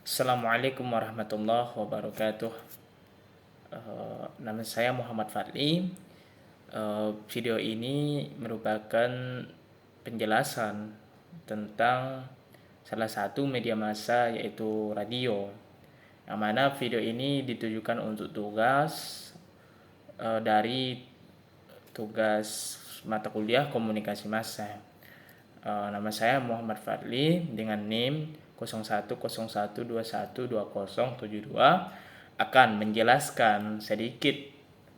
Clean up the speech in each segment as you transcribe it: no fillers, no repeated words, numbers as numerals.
Assalamualaikum warahmatullahi wabarakatuh. Nama saya Muhammad Fadli. Video ini merupakan penjelasan tentang salah satu media massa yaitu radio. Yang mana video ini ditujukan untuk dari tugas mata kuliah komunikasi massa. Nama saya Muhammad Fadli dengan NIM 0101212072 akan menjelaskan sedikit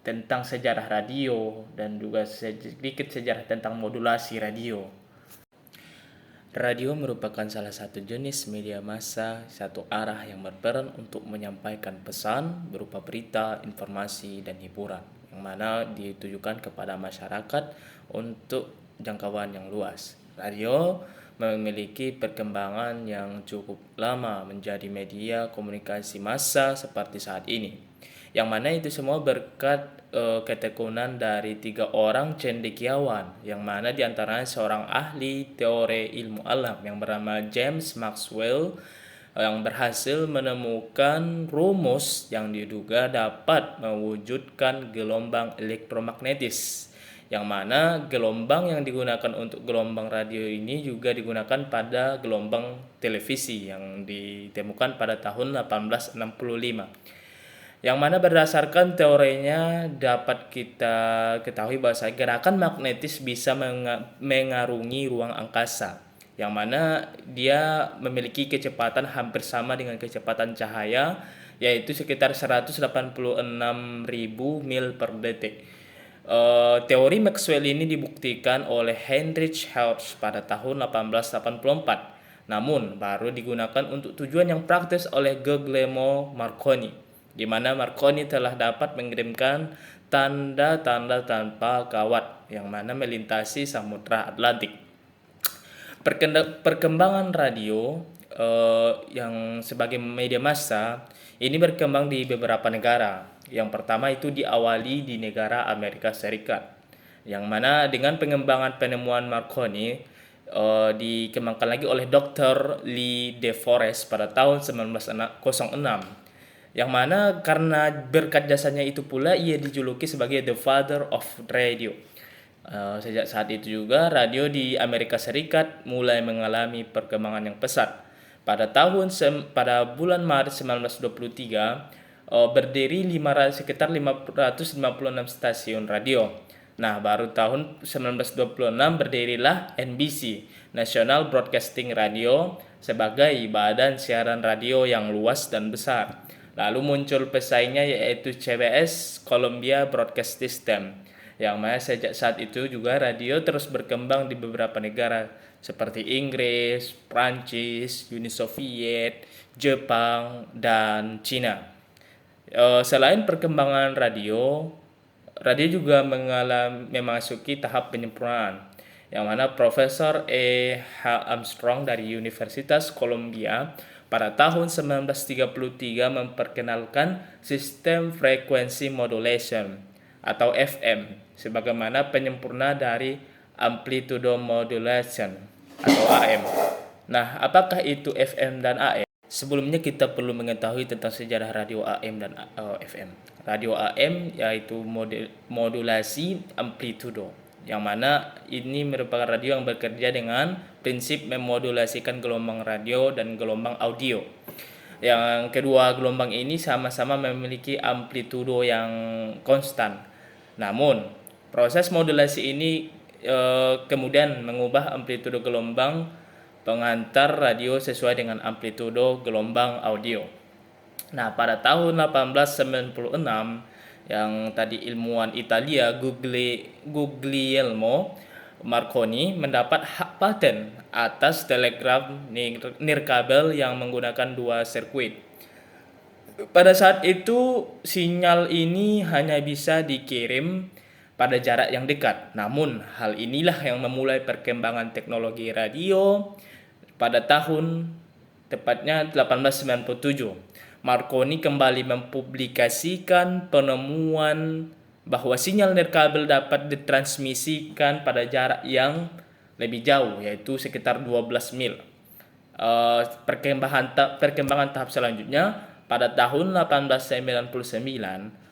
tentang sejarah radio dan juga sedikit sejarah tentang modulasi radio. Radio merupakan salah satu jenis media massa satu arah yang berperan untuk menyampaikan pesan berupa berita, informasi, dan hiburan, yang mana ditujukan kepada masyarakat untuk jangkauan yang luas. Radio memiliki perkembangan yang cukup lama menjadi media komunikasi massa seperti saat ini, yang mana itu semua berkat ketekunan dari 3 orang cendekiawan, yang mana diantaranya seorang ahli teori ilmu alam yang bernama James Maxwell, yang berhasil menemukan rumus yang diduga dapat mewujudkan gelombang elektromagnetis, yang mana gelombang yang digunakan untuk gelombang radio ini juga digunakan pada gelombang televisi yang ditemukan pada tahun 1865. Yang mana berdasarkan teorinya dapat kita ketahui bahwa gerakan magnetis bisa mengarungi ruang angkasa, yang mana dia memiliki kecepatan hampir sama dengan kecepatan cahaya, yaitu sekitar 186.000 mil per detik. Teori Maxwell ini dibuktikan oleh Heinrich Hertz pada tahun 1884, namun baru digunakan untuk tujuan yang praktis oleh Guglielmo Marconi, di mana Marconi telah dapat mengirimkan tanda-tanda tanpa kawat yang mana melintasi Samudra Atlantik. Perkembangan radio yang sebagai media massa ini berkembang di beberapa negara. Yang pertama itu diawali di negara Amerika Serikat, yang mana dengan pengembangan penemuan Marconi dikembangkan lagi oleh Dr. Lee De Forest pada tahun 1906, yang mana karena berkat jasanya itu pula ia dijuluki sebagai The Father of Radio. Sejak saat itu juga radio di Amerika Serikat mulai mengalami perkembangan yang pesat. Pada bulan Maret 1923 berdiri sekitar 556 stasiun radio. Nah, baru tahun 1926 berdirilah NBC, National Broadcasting Radio, sebagai badan siaran radio yang luas dan besar. Lalu muncul pesaingnya yaitu CBS, Columbia Broadcast System, yang mana sejak saat itu juga radio terus berkembang di beberapa negara seperti Inggris, Prancis, Uni Soviet, Jepang, dan Cina. Selain perkembangan radio juga memasuki tahap penyempurnaan, yang mana Profesor H. Armstrong dari Universitas Columbia pada tahun 1933 memperkenalkan sistem frequency modulation atau FM sebagaimana penyempurna dari amplitude modulation atau AM. Nah, apakah itu FM dan AM? Sebelumnya kita perlu mengetahui tentang sejarah radio AM dan FM. Radio AM yaitu modulasi amplitudo, yang mana ini merupakan radio yang bekerja dengan prinsip memodulasikan gelombang radio dan gelombang audio. Yang kedua gelombang ini sama-sama memiliki amplitudo yang konstan. Namun, proses modulasi ini kemudian mengubah amplitudo gelombang pengantar radio sesuai dengan amplitudo gelombang audio. Nah, pada tahun 1896 yang tadi ilmuwan Italia Guglielmo Marconi mendapat hak paten atas telegraf nirkabel yang menggunakan 2 sirkuit. Pada saat itu sinyal ini hanya bisa dikirim pada jarak yang dekat. Namun hal inilah yang memulai perkembangan teknologi radio pada tahun tepatnya 1897. Marconi kembali mempublikasikan penemuan bahwa sinyal nirkabel dapat ditransmisikan pada jarak yang lebih jauh, yaitu sekitar 12 mil. perkembangan tahap selanjutnya, pada tahun 1899,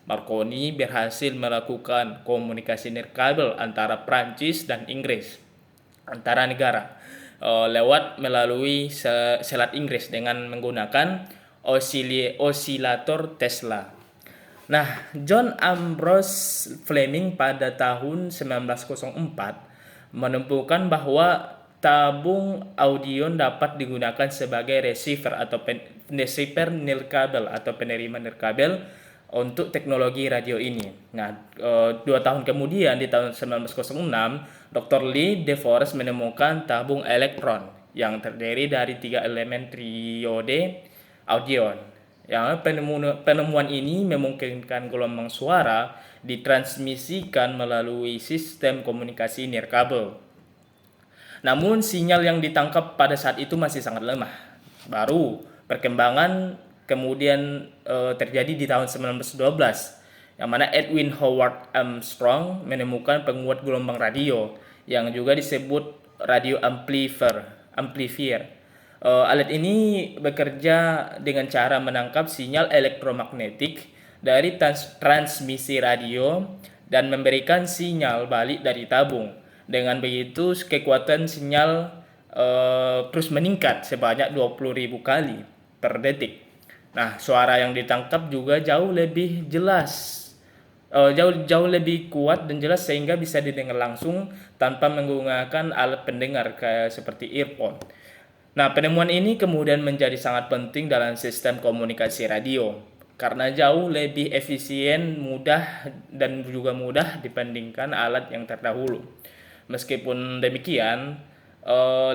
Marconi berhasil melakukan komunikasi nirkabel antara Prancis dan Inggris, antara negara, lewat melalui Selat Inggris dengan menggunakan osilator Tesla. Nah, John Ambrose Fleming pada tahun 1904 menemukan bahwa tabung audio dapat digunakan sebagai receiver atau receiver nirkabel atau penerima nirkabel untuk teknologi radio ini. Nah, 2 tahun kemudian di tahun 1906, Dr. Lee De Forest menemukan tabung elektron yang terdiri dari 3 elemen triode audion. Yang penemuan ini memungkinkan gelombang suara ditransmisikan melalui sistem komunikasi nirkabel. Namun sinyal yang ditangkap pada saat itu masih sangat lemah. Baru perkembangan kemudian terjadi di tahun 1912, yang mana Edwin Howard Armstrong menemukan penguat gelombang radio yang juga disebut radio amplifier. Alat ini bekerja dengan cara menangkap sinyal elektromagnetik dari transmisi radio dan memberikan sinyal balik dari tabung. Dengan begitu, kekuatan sinyal terus meningkat sebanyak 20.000 kali per detik. Nah, suara yang ditangkap juga jauh lebih jelas, jauh lebih kuat dan jelas, sehingga bisa didengar langsung tanpa menggunakan alat pendengar kayak seperti earphone. Nah, penemuan ini kemudian menjadi sangat penting dalam sistem komunikasi radio karena jauh lebih efisien, mudah, dan juga mudah dibandingkan alat yang terdahulu. Meskipun demikian,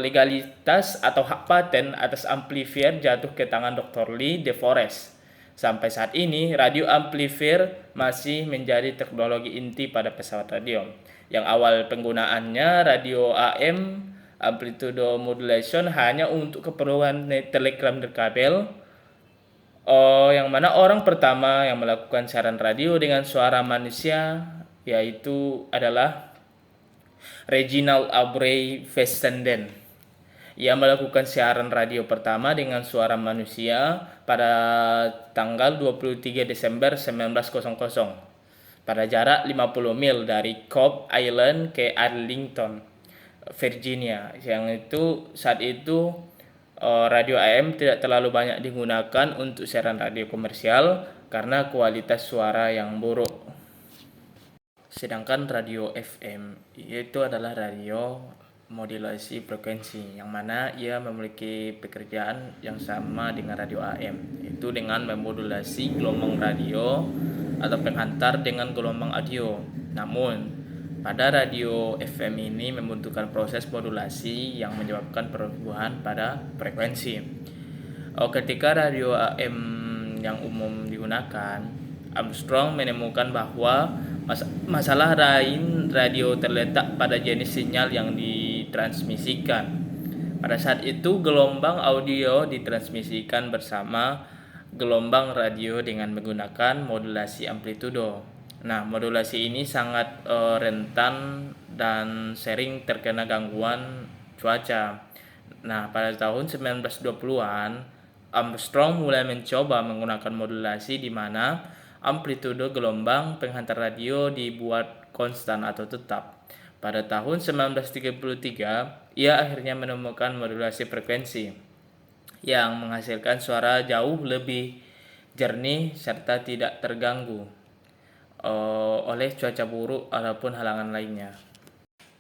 legalitas atau hak paten atas amplifier jatuh ke tangan Dr. Lee De Forest. Sampai saat ini, radio amplifier masih menjadi teknologi inti pada pesawat radio. Yang awal penggunaannya radio AM amplitude modulation hanya untuk keperluan telegram nirkabel, yang mana orang pertama yang melakukan siaran radio dengan suara manusia yaitu adalah Reginald Aubrey Fessenden. Ia melakukan siaran radio pertama dengan suara manusia pada tanggal 23 Desember 1900 pada jarak 50 mil dari Cobb Island ke Arlington, Virginia. Yang itu saat itu radio AM tidak terlalu banyak digunakan untuk siaran radio komersial karena kualitas suara yang buruk. Sedangkan radio FM itu adalah radio modulasi frekuensi, yang mana ia memiliki pekerjaan yang sama dengan radio AM, yaitu dengan memodulasi gelombang radio atau penghantar dengan gelombang audio. Namun pada radio FM ini membutuhkan proses modulasi yang menyebabkan perubahan pada frekuensi. Ketika radio AM yang umum digunakan, Armstrong menemukan bahwa masalah lain radio terletak pada jenis sinyal yang ditransmisikan. Pada saat itu, gelombang audio ditransmisikan bersama gelombang radio dengan menggunakan modulasi amplitudo. Nah, modulasi ini sangat rentan dan sering terkena gangguan cuaca. Nah, pada tahun 1920-an, Armstrong mulai mencoba menggunakan modulasi di mana amplitudo gelombang penghantar radio dibuat konstan atau tetap. Pada tahun 1933, ia akhirnya menemukan modulasi frekuensi yang menghasilkan suara jauh lebih jernih serta tidak terganggu oleh cuaca buruk ataupun halangan lainnya.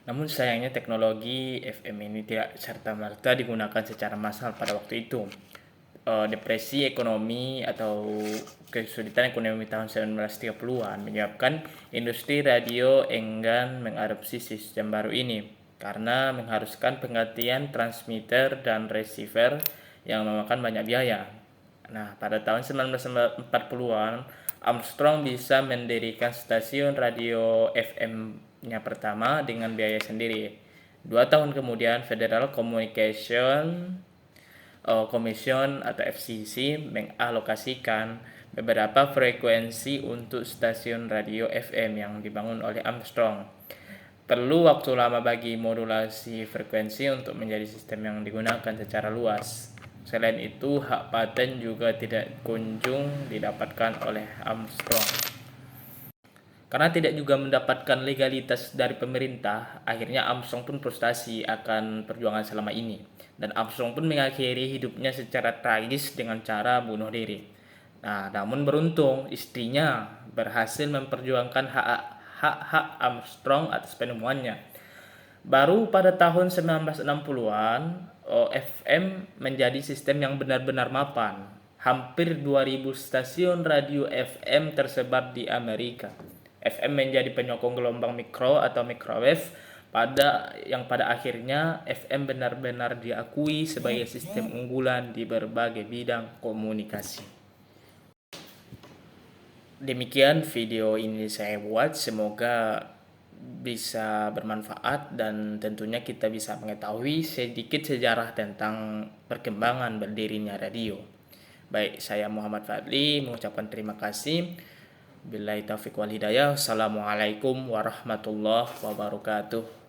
Namun sayangnya teknologi FM ini tidak serta-merta digunakan secara massal pada waktu itu. Depresi ekonomi atau kesulitan ekonomi tahun 1930-an menyebabkan industri radio enggan mengadopsi sistem baru ini karena mengharuskan penggantian transmitter dan receiver yang memakan banyak biaya. Nah, pada tahun 1940-an, Armstrong bisa mendirikan stasiun radio FM-nya pertama dengan biaya sendiri. 2 tahun kemudian, Federal Communication Commission atau FCC mengalokasikan beberapa frekuensi untuk stasiun radio FM yang dibangun oleh Armstrong. Perlu waktu lama bagi modulasi frekuensi untuk menjadi sistem yang digunakan secara luas. Selain itu, hak paten juga tidak kunjung didapatkan oleh Armstrong. Karena tidak juga mendapatkan legalitas dari pemerintah, akhirnya Armstrong pun frustasi akan perjuangan selama ini. Dan Armstrong pun mengakhiri hidupnya secara tragis dengan cara bunuh diri. Nah, namun beruntung istrinya berhasil memperjuangkan hak-hak Armstrong atas penemuannya. Baru pada tahun 1960-an, OFM menjadi sistem yang benar-benar mapan. Hampir 2000 stasiun radio FM tersebar di Amerika. FM menjadi penyokong gelombang mikro atau microwave pada akhirnya FM benar-benar diakui sebagai sistem unggulan di berbagai bidang komunikasi. Demikian video ini saya buat, semoga bisa bermanfaat dan tentunya kita bisa mengetahui sedikit sejarah tentang perkembangan berdirinya radio. Baik, saya Muhammad Fadli mengucapkan terima kasih. Billahi taufiq wal hidayah. Assalamualaikum warahmatullahi wabarakatuh.